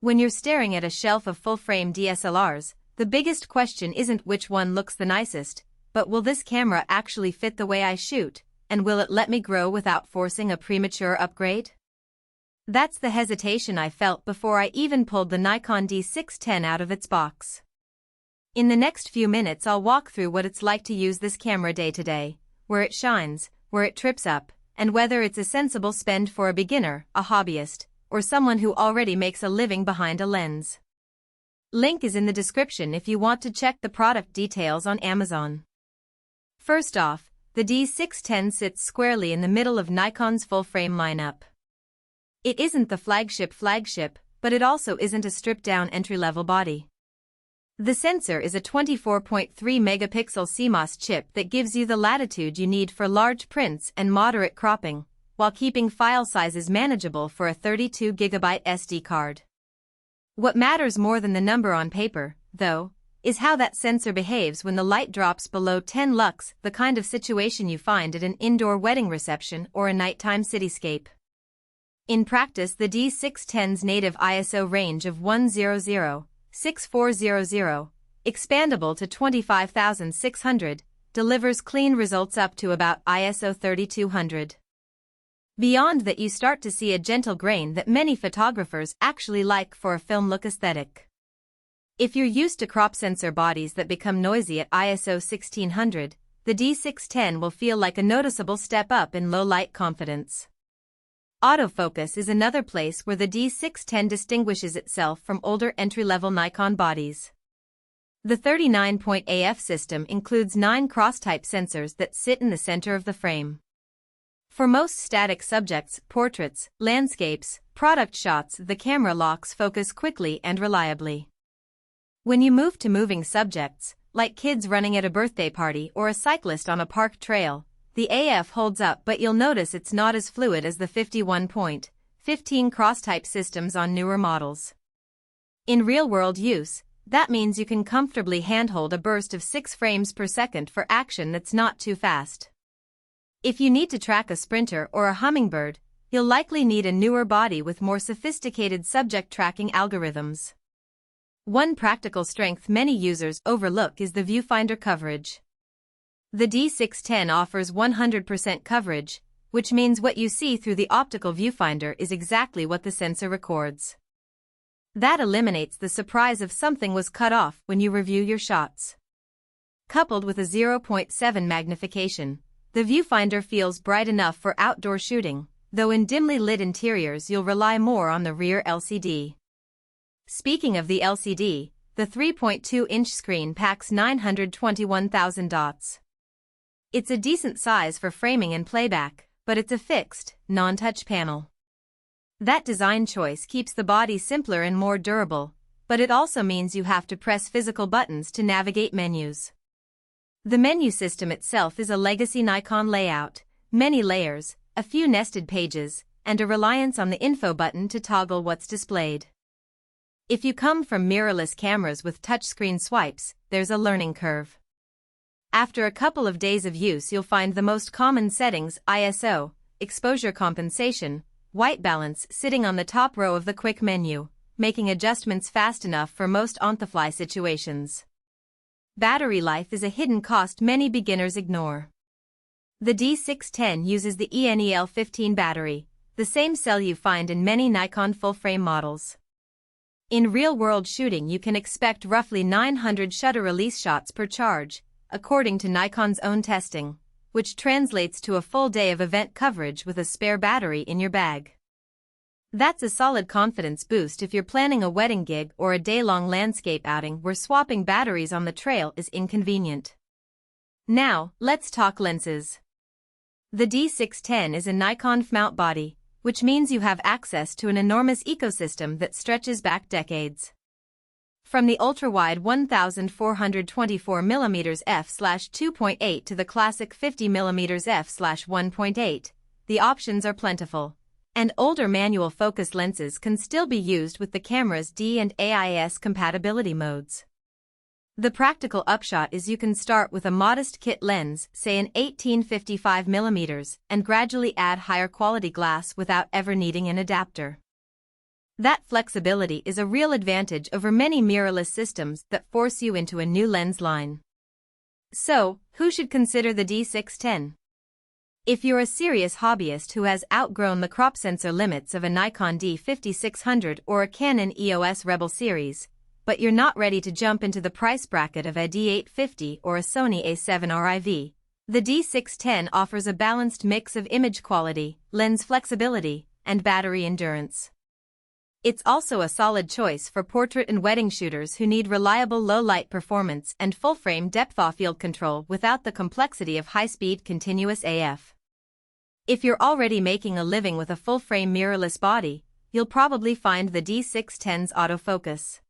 When you're staring at a shelf of full-frame DSLRs, the biggest question isn't which one looks the nicest, but will this camera actually fit the way I shoot, and will it let me grow without forcing a premature upgrade? That's the hesitation I felt before I even pulled the Nikon D610 out of its box. In the next few minutes I'll walk through what it's like to use this camera day to day, where it shines, where it trips up, and whether it's a sensible spend for a beginner, a hobbyist, or someone who already makes a living behind a lens. Link is in the description if you want to check the product details on Amazon. First off, the D610 sits squarely in the middle of Nikon's full-frame lineup. It isn't the flagship, but it also isn't a stripped-down entry-level body. The sensor is a 24.3 megapixel CMOS chip that gives you the latitude you need for large prints and moderate cropping, while keeping file sizes manageable for a 32 GB SD card. What matters more than the number on paper, though, is how that sensor behaves when the light drops below 10 lux, the kind of situation you find at an indoor wedding reception or a nighttime cityscape. In practice, the D610's native ISO range of 100/6400, expandable to 25,600, delivers clean results up to about ISO 3200. Beyond that, you start to see a gentle grain that many photographers actually like for a film look aesthetic. If you're used to crop sensor bodies that become noisy at ISO 1600, the D610 will feel like a noticeable step up in low light confidence. Autofocus is another place where the D610 distinguishes itself from older entry-level Nikon bodies. The 39-point AF system includes 9 cross-type sensors that sit in the center of the frame. For most static subjects, portraits, landscapes, product shots, the camera locks focus quickly and reliably. When you move to moving subjects, like kids running at a birthday party or a cyclist on a park trail, the AF holds up, but you'll notice it's not as fluid as the 51.15 cross-type systems on newer models. In real-world use, that means you can comfortably handhold a burst of 6 frames per second for action that's not too fast. If you need to track a sprinter or a hummingbird, you'll likely need a newer body with more sophisticated subject tracking algorithms. One practical strength many users overlook is the viewfinder coverage. The D610 offers 100% coverage, which means what you see through the optical viewfinder is exactly what the sensor records. That eliminates the surprise of something was cut off when you review your shots. Coupled with a 0.7 magnification, the viewfinder feels bright enough for outdoor shooting, though in dimly lit interiors you'll rely more on the rear LCD. Speaking of the LCD, the 3.2-inch screen packs 921,000 dots. It's a decent size for framing and playback, but it's a fixed, non-touch panel. That design choice keeps the body simpler and more durable, but it also means you have to press physical buttons to navigate menus. The menu system itself is a legacy Nikon layout, many layers, a few nested pages, and a reliance on the info button to toggle what's displayed. If you come from mirrorless cameras with touchscreen swipes, there's a learning curve. After a couple of days of use, you'll find the most common settings, ISO, exposure compensation, white balance, sitting on the top row of the quick menu, making adjustments fast enough for most on-the-fly situations. Battery life is a hidden cost many beginners ignore. The D610 uses the ENEL15 battery, the same cell you find in many Nikon full-frame models. In real-world shooting, you can expect roughly 900 shutter-release shots per charge, according to Nikon's own testing, which translates to a full day of event coverage with a spare battery in your bag. That's a solid confidence boost if you're planning a wedding gig or a day-long landscape outing where swapping batteries on the trail is inconvenient. Now, let's talk lenses. The D610 is a Nikon mount body, which means you have access to an enormous ecosystem that stretches back decades. From the ultra-wide 1424mm f/2.8 to the classic 50mm f/1.8, the options are plentiful, and older manual focus lenses can still be used with the camera's D and AIS compatibility modes. The practical upshot is you can start with a modest kit lens, say an 18-55mm, and gradually add higher quality glass without ever needing an adapter. That flexibility is a real advantage over many mirrorless systems that force you into a new lens line. So, who should consider the D610? If you're a serious hobbyist who has outgrown the crop sensor limits of a Nikon D5600 or a Canon EOS Rebel series, but you're not ready to jump into the price bracket of a D850 or a Sony A7 RIV, the D610 offers a balanced mix of image quality, lens flexibility, and battery endurance. It's also a solid choice for portrait and wedding shooters who need reliable low-light performance and full-frame depth-of-field control without the complexity of high-speed continuous AF. If you're already making a living with a full-frame mirrorless body, you'll probably find the D610's autofocus.